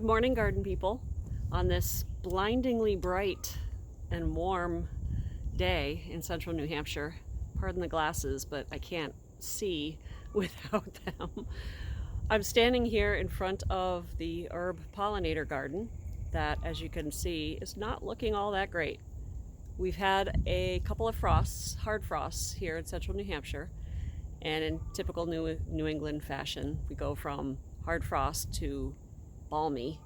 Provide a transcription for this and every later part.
Good morning, garden people. On this blindingly bright and warm day in central New Hampshire, pardon the glasses, but I can't see without them. I'm standing here in front of the herb pollinator garden that, as you can see, is not looking all that great. We've had a couple of frosts, hard frosts here in central New Hampshire, and in typical New England fashion, we go from hard frost to balmy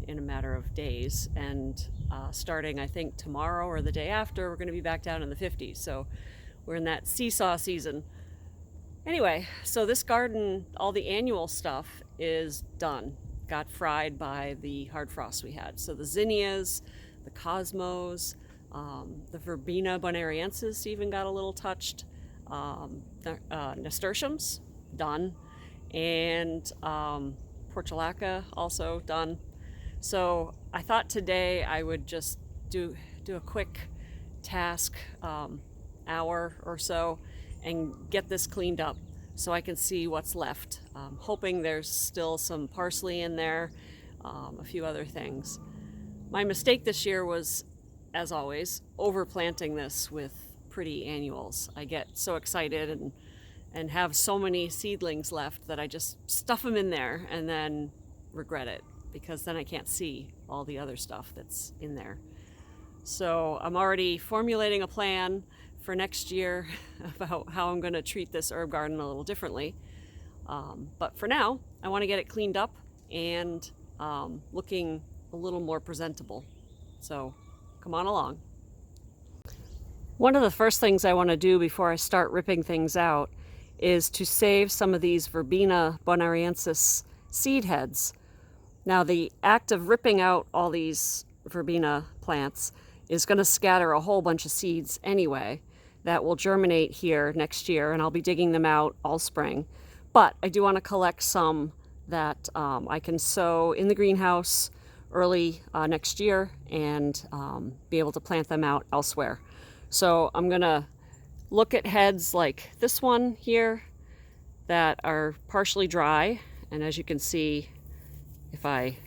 in a matter of days, and starting I think tomorrow or the day after, we're going to be back down in the 50s. So we're in that seesaw season. Anyway, so this garden, all the annual stuff is done, got fried by the hard frost we had. So the zinnias, the cosmos, the verbena bonariensis even got a little touched, nasturtiums done, and portulaca also done. So I thought today I would just do a quick task, hour or so, and get this cleaned up so I can see what's left. Hoping there's still some parsley in there, a few other things. My mistake this year was, as always, overplanting this with pretty annuals. I get so excited and have so many seedlings left that I just stuff them in there and then regret it, because then I can't see all the other stuff that's in there. So I'm already formulating a plan for next year about how I'm going to treat this herb garden a little differently. But for now, I want to get it cleaned up and looking a little more presentable. So come on along. One of the first things I want to do before I start ripping things out is to save some of these verbena bonariensis seed heads. Now, the act of ripping out all these verbena plants is going to scatter a whole bunch of seeds anyway that will germinate here next year, and I'll be digging them out all spring. But I do want to collect some that I can sow in the greenhouse early next year and be able to plant them out elsewhere. So I'm going to look at heads like this one here that are partially dry, and as you can see, if I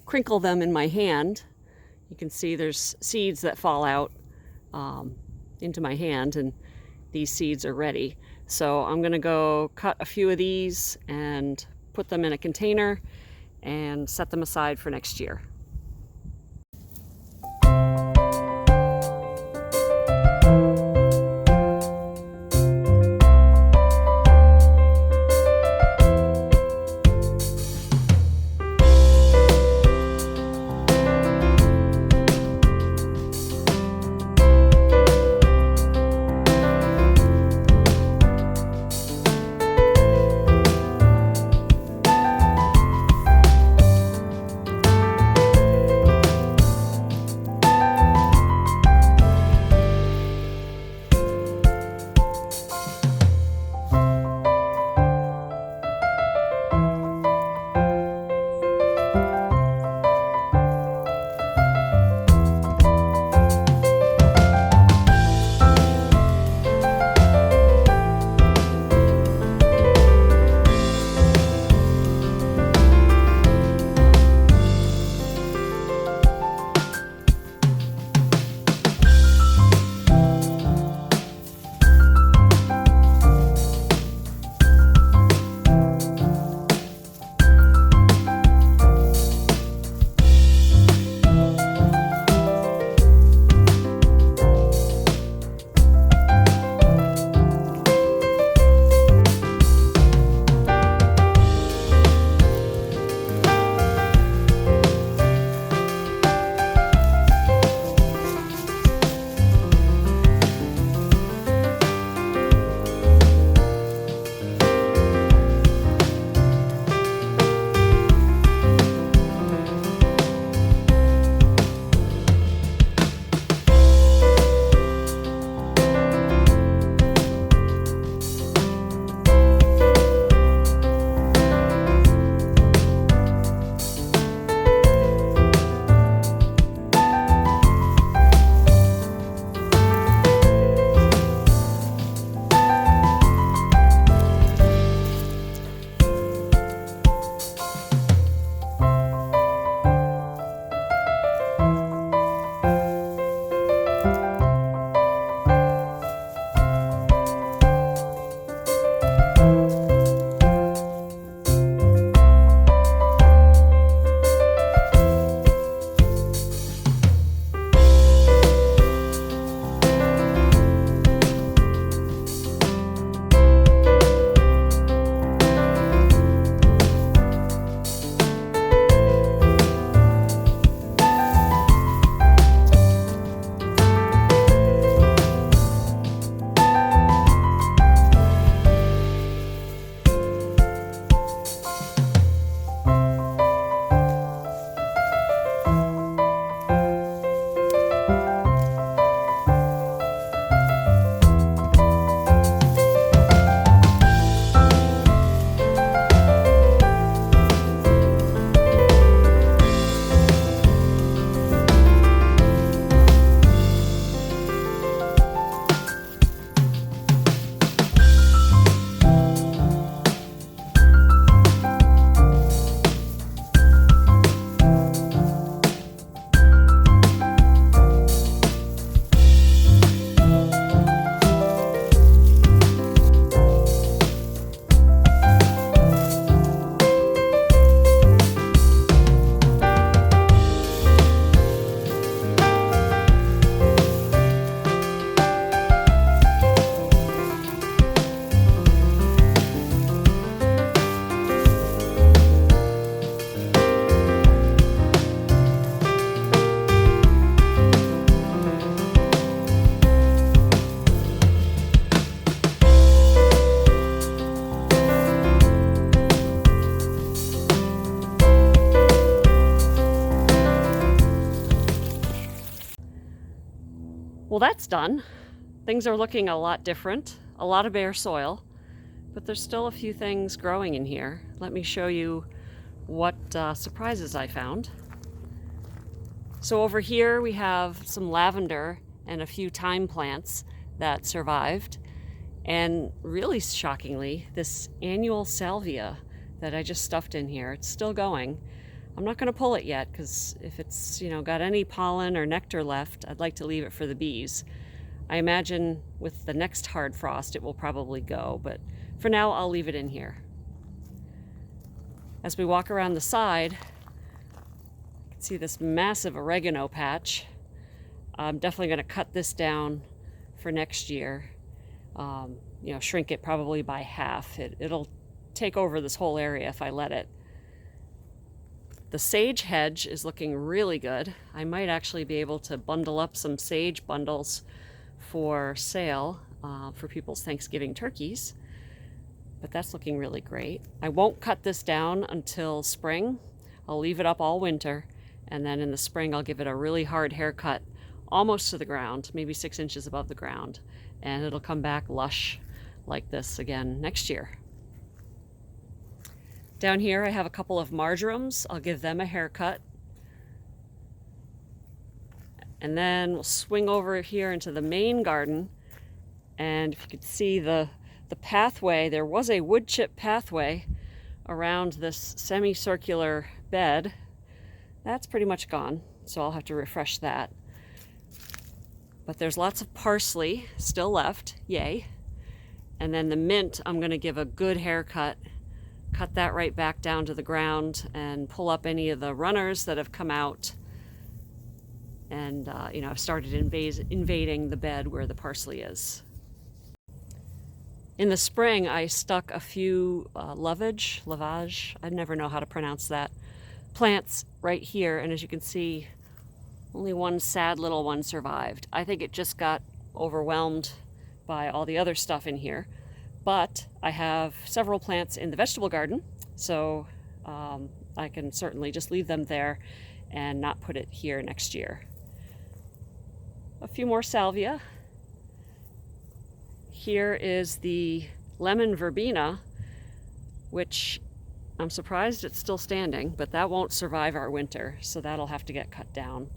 crinkle them in my hand, you can see there's seeds that fall out into my hand, and these seeds are ready. So I'm going to go cut a few of these and put them in a container and set them aside for next year. Well, that's done. Things are looking a lot different, a lot of bare soil, but there's still a few things growing in here. Let me show you what surprises I found. So over here we have some lavender and a few thyme plants that survived. And really shockingly, this annual salvia that I just stuffed in here, it's still going. I'm not going to pull it yet because if it's, got any pollen or nectar left, I'd like to leave it for the bees. I imagine with the next hard frost it will probably go, but for now I'll leave it in here. As we walk around the side, you can see this massive oregano patch. I'm definitely going to cut this down for next year. Shrink it probably by half. It'll take over this whole area if I let it. The sage hedge is looking really good. I might actually be able to bundle up some sage bundles for sale for people's Thanksgiving turkeys, but that's looking really great. I won't cut this down until spring. I'll leave it up all winter, and then in the spring I'll give it a really hard haircut almost to the ground, maybe 6 inches above the ground, and it'll come back lush like this again next year. Down here I have a couple of marjorams. I'll give them a haircut. And then we'll swing over here into the main garden, and if you could see the pathway, there was a wood chip pathway around this semicircular bed. That's pretty much gone, so I'll have to refresh that. But there's lots of parsley still left, yay. And then the mint, I'm going to give a good haircut, cut that right back down to the ground and pull up any of the runners that have come out. And, I've started invading the bed where the parsley is. In the spring, I stuck a few lavage, I never know how to pronounce that, plants right here. And as you can see, only one sad little one survived. I think it just got overwhelmed by all the other stuff in here. But I have several plants in the vegetable garden, so I can certainly just leave them there and not put it here next year. A few more salvia. Here is the lemon verbena, which I'm surprised it's still standing, but that won't survive our winter, so that'll have to get cut down.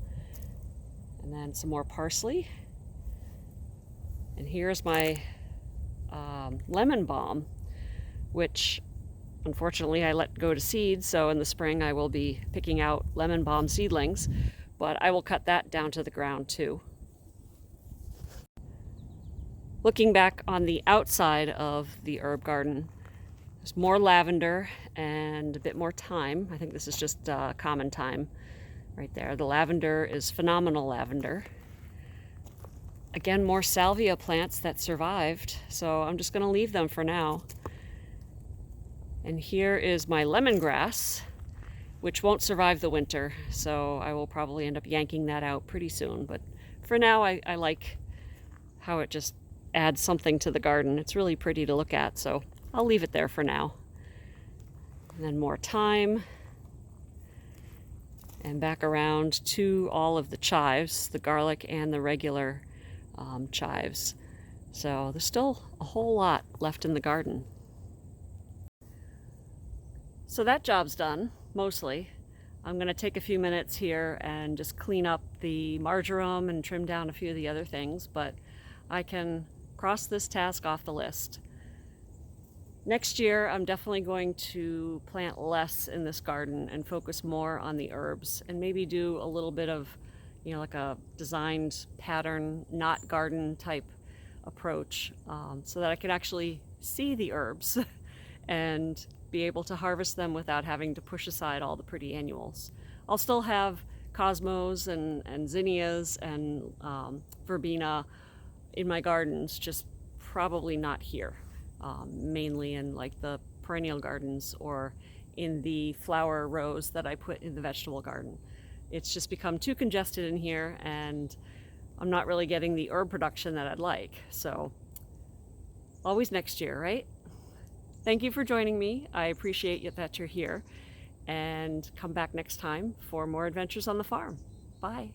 And then some more parsley. And here's my lemon balm, which unfortunately I let go to seed, so in the spring I will be picking out lemon balm seedlings, but I will cut that down to the ground too. Looking back on the outside of the herb garden, there's more lavender and a bit more thyme. I think this is just common thyme right there. The lavender is phenomenal lavender. Again, more salvia plants that survived, so I'm just going to leave them for now. And here is my lemongrass, which won't survive the winter, so I will probably end up yanking that out pretty soon. But for now, I like how it just adds something to the garden. It's really pretty to look at, so I'll leave it there for now. And then more thyme. And back around to all of the chives, the garlic and the regular chives. So there's still a whole lot left in the garden. So that job's done, mostly. I'm going to take a few minutes here and just clean up the marjoram and trim down a few of the other things, but I can cross this task off the list. Next year, I'm definitely going to plant less in this garden and focus more on the herbs, and maybe do a little bit of, like a designed pattern, not garden type approach, so that I can actually see the herbs and be able to harvest them without having to push aside all the pretty annuals. I'll still have cosmos and zinnias and verbena in my gardens, just probably not here. Mainly in like the perennial gardens or in the flower rows that I put in the vegetable garden. It's just become too congested in here, and I'm not really getting the herb production that I'd like. So always next year, right? Thank you for joining me. I appreciate that you're here, and come back next time for more adventures on the farm. Bye.